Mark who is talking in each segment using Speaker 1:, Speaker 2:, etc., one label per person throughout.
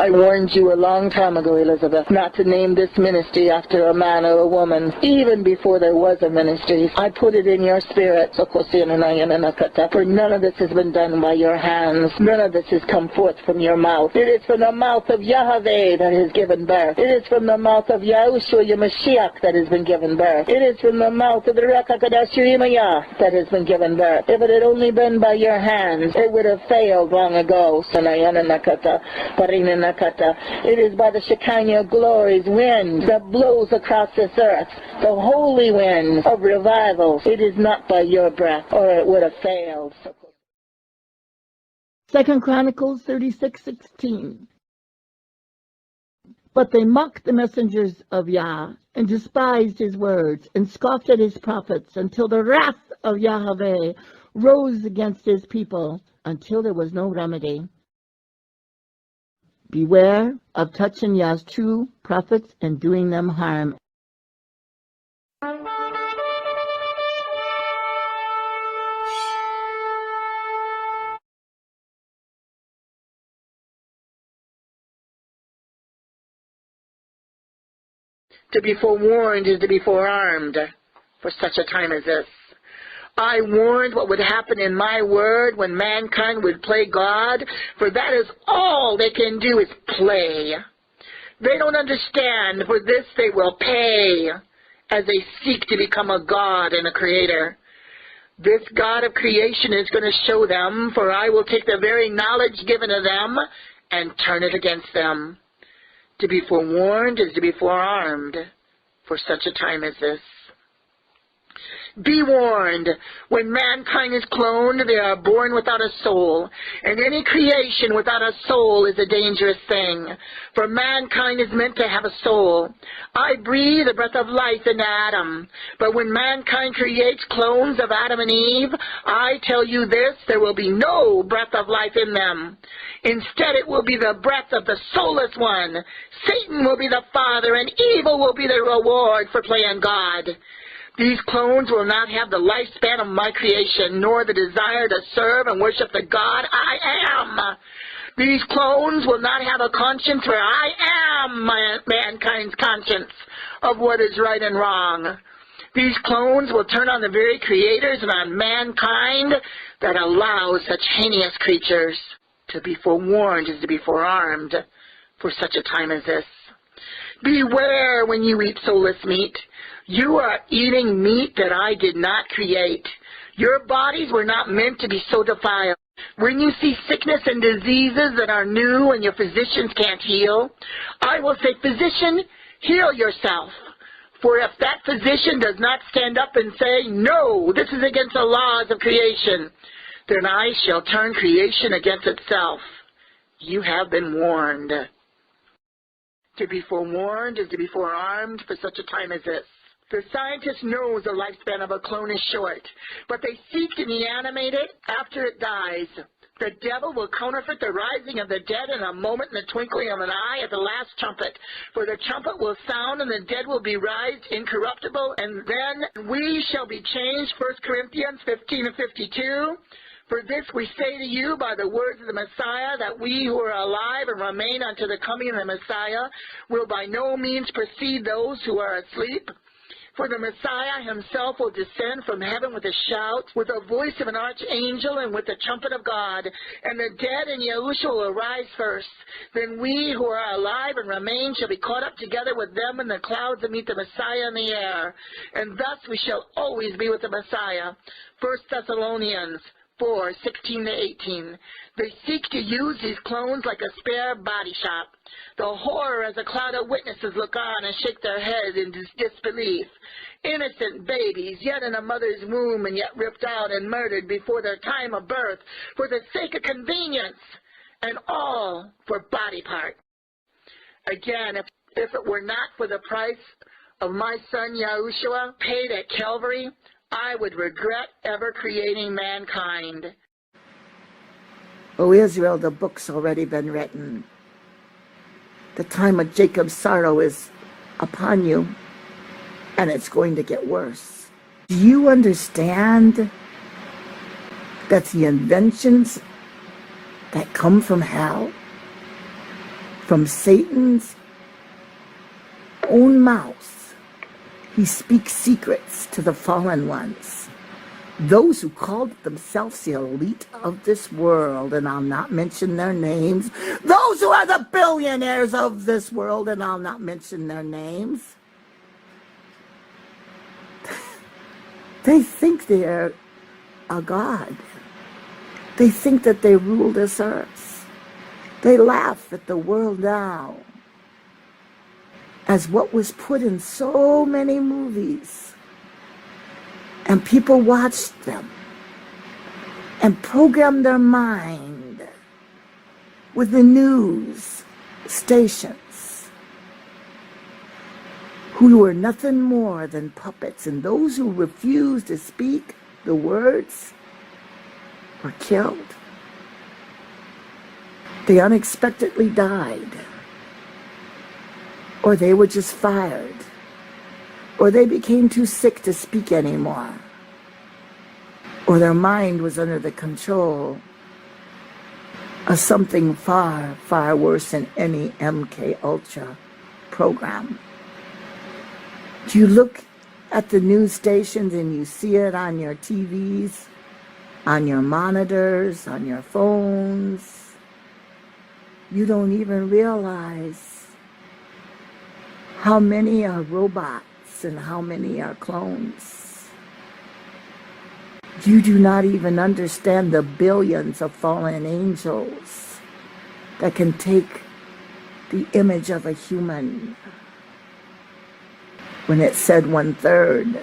Speaker 1: I warned you a long time ago, Elizabeth, not to name this ministry after a man or a woman, even before there was a ministry. I put it in your spirit, for none of this has been done by your hands. None of this has come forth from your mouth. It is from the mouth of YAHUVEH that has given birth. It is from the mouth of YAHUSHUA HA MASHIACH'S that has been given birth. It is from the mouth of the KODESH that has been given birth. If it had only been by your hands, it would have failed long ago. It is by the Shekinah glory's wind that blows across this earth, the holy wind of revival. It is not by your breath, or it would have failed.
Speaker 2: 2 Chronicles 36:16. But they mocked the messengers of Yah, and despised his words, and scoffed at his prophets, until the wrath of YAHUVEH rose against his people, until there was no remedy. Beware of touching Yah's true prophets and doing them harm.
Speaker 1: To be forewarned is to be forearmed for such a time as this. I warned what would happen in my word when mankind would play God, for that is all they can do is play. They don't understand, for this they will pay as they seek to become a God and a creator. This God of creation is going to show them, for I will take the very knowledge given to them and turn it against them. To be forewarned is to be forearmed for such a time as this. Be warned, when mankind is cloned, they are born without a soul, and any creation without a soul is a dangerous thing, for mankind is meant to have a soul. I breathe the breath of life into Adam, but when mankind creates clones of Adam and Eve, I tell you this, there will be no breath of life in them. Instead, it will be the breath of the soulless one. Satan will be the father, and evil will be the reward for playing God. These clones will not have the lifespan of my creation, nor the desire to serve and worship the God I am. These clones will not have a conscience, for I am mankind's conscience of what is right and wrong. These clones will turn on the very creators and on mankind that allows such heinous creatures. To be forewarned is to be forearmed for such a time as this. Beware when you eat soulless meat. You are eating meat that I did not create. Your bodies were not meant to be so defiled. When you see sickness and diseases that are new and your physicians can't heal, I will say, physician, heal yourself. For if that physician does not stand up and say, no, this is against the laws of creation, then I shall turn creation against itself. You have been warned. To be forewarned is to be forearmed for such a time as this. The scientist knows the lifespan of a clone is short, but they seek to reanimate it after it dies. The devil will counterfeit the rising of the dead in a moment, in the twinkling of an eye, at the last trumpet. For the trumpet will sound, and the dead will be raised incorruptible, and then we shall be changed. 1 Corinthians 15:52. For this we say to you by the words of the Messiah, that we who are alive and remain unto the coming of the Messiah will by no means precede those who are asleep. For the Messiah himself will descend from heaven with a shout, with the voice of an archangel, and with the trumpet of God. And the dead in Yahushua will rise first. Then we who are alive and remain shall be caught up together with them in the clouds to meet the Messiah in the air. And thus we shall always be with the Messiah. 1 Thessalonians 4:16-18. They seek to use these clones like a spare body shop. The horror as a cloud of witnesses look on and shake their heads in disbelief. Innocent babies, yet in a mother's womb, and yet ripped out and murdered before their time of birth, for the sake of convenience, and all for body part. Again, if it were not for the price of my son Yahushua paid at Calvary, I would regret ever creating mankind.
Speaker 2: O Israel, the book's already been written. The time of Jacob's sorrow is upon you, and it's going to get worse. Do you understand that the inventions that come from hell, From Satan's own mouth, he speaks secrets to the fallen ones, those who called themselves the elite of this world, and I'll not mention their names, those who are the billionaires of this world, and I'll not mention their names. They think they're a god. They think that they rule this earth. They laugh at the world now as what was put in so many movies. And people watched them and programmed their mind with the news stations, who were nothing more than puppets, and those who refused to speak the words were killed. They unexpectedly died, or they were just fired, or they became too sick to speak anymore, or their mind was under the control of something far, far worse than any MK Ultra program. Do you look at the news stations and you see it on your TVs, on your monitors, on your phones? You don't even realize how many are robots and how many are clones. You do not even understand the billions of fallen angels that can take the image of a human. When it said 1/3,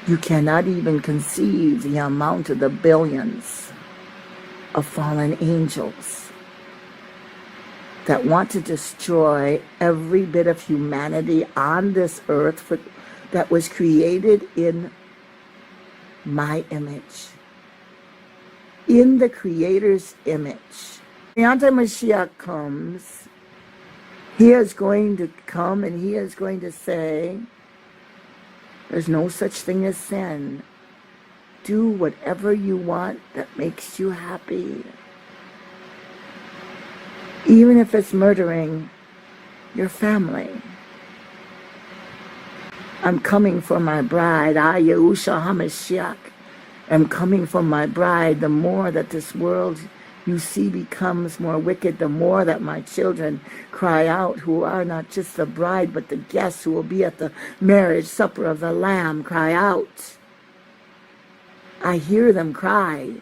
Speaker 2: you cannot even conceive the amount of the billions of fallen angels that want to destroy every bit of humanity on this earth that was created in my image, in the Creator's image. The Anti-Mashiach comes. He is going to come and he is going to say, there's no such thing as sin. Do whatever you want that makes you happy. Even if it's murdering your family. I'm coming for my bride. YAHUSHUA HA MASHIACH. I'm coming for my bride. The more that this world you see becomes more wicked, the more that my children cry out, who are not just the bride, but the guests who will be at the marriage supper of the Lamb, cry out. I hear them cry.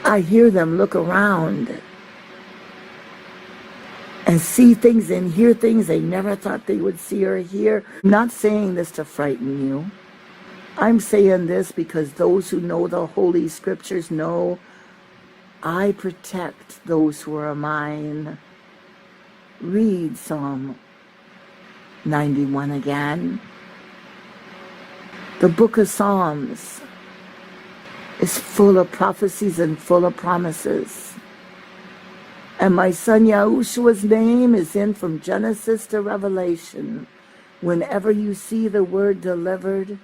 Speaker 2: I hear them look around and see things and hear things they never thought they would see or hear. I'm not saying this to frighten you. I'm saying this because those who know the Holy Scriptures know I protect those who are mine. Read Psalm 91 again. The book of Psalms is full of prophecies and full of promises. And my son Yahushua's name is in from Genesis to Revelation. Whenever you see the word delivered,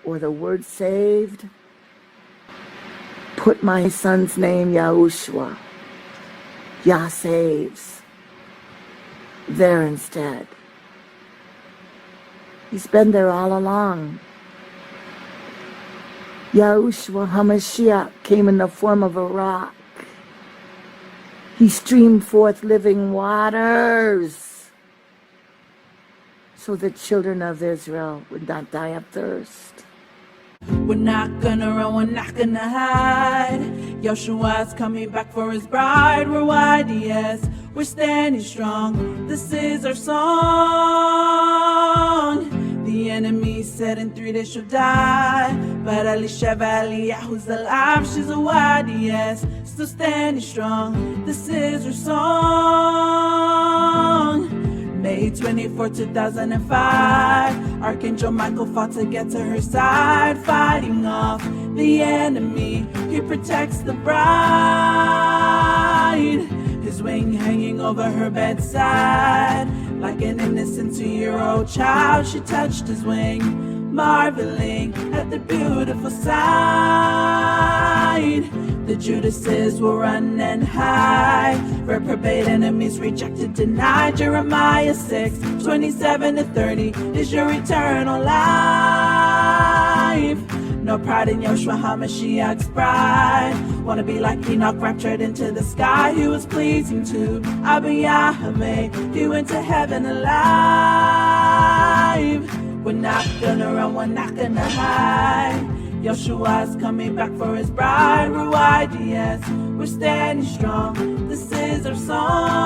Speaker 2: or the word saved, put my son's name, Yahushua, Yah saves, there instead. He's been there all along. YAHUSHUA HA MASHIACH came in the form of a rock. He streamed forth living waters so the children of Israel would not die of thirst.
Speaker 3: We're not gonna run, we're not gonna hide. Yahushua's coming back for his bride. We're YAHS, we're standing strong. This is our song. The enemy said in 3 days she'll die, but Elisheva Eliyahu's alive. She's a YAHS, still standing strong. This is her song. May 24, 2005, Archangel Michael fought to get to her side, fighting off the enemy. He protects the bride. His wing hanging over her bedside, like an innocent 2-year-old child. She touched his wing, marveling at the beautiful sight. The Judases will run and hide. Reprobate enemies rejected, denied. Jeremiah 6:27-30 is your eternal life. No pride in YAHUSHUA HA MASHIACH'S bride. Wanna be like Enoch, raptured into the sky. He was pleasing to YAHUVEH. He went to heaven alive. We're not gonna run, we're not gonna hide. YAHUSHUA's coming back for his bride. YAHS, we're standing strong. This is our song.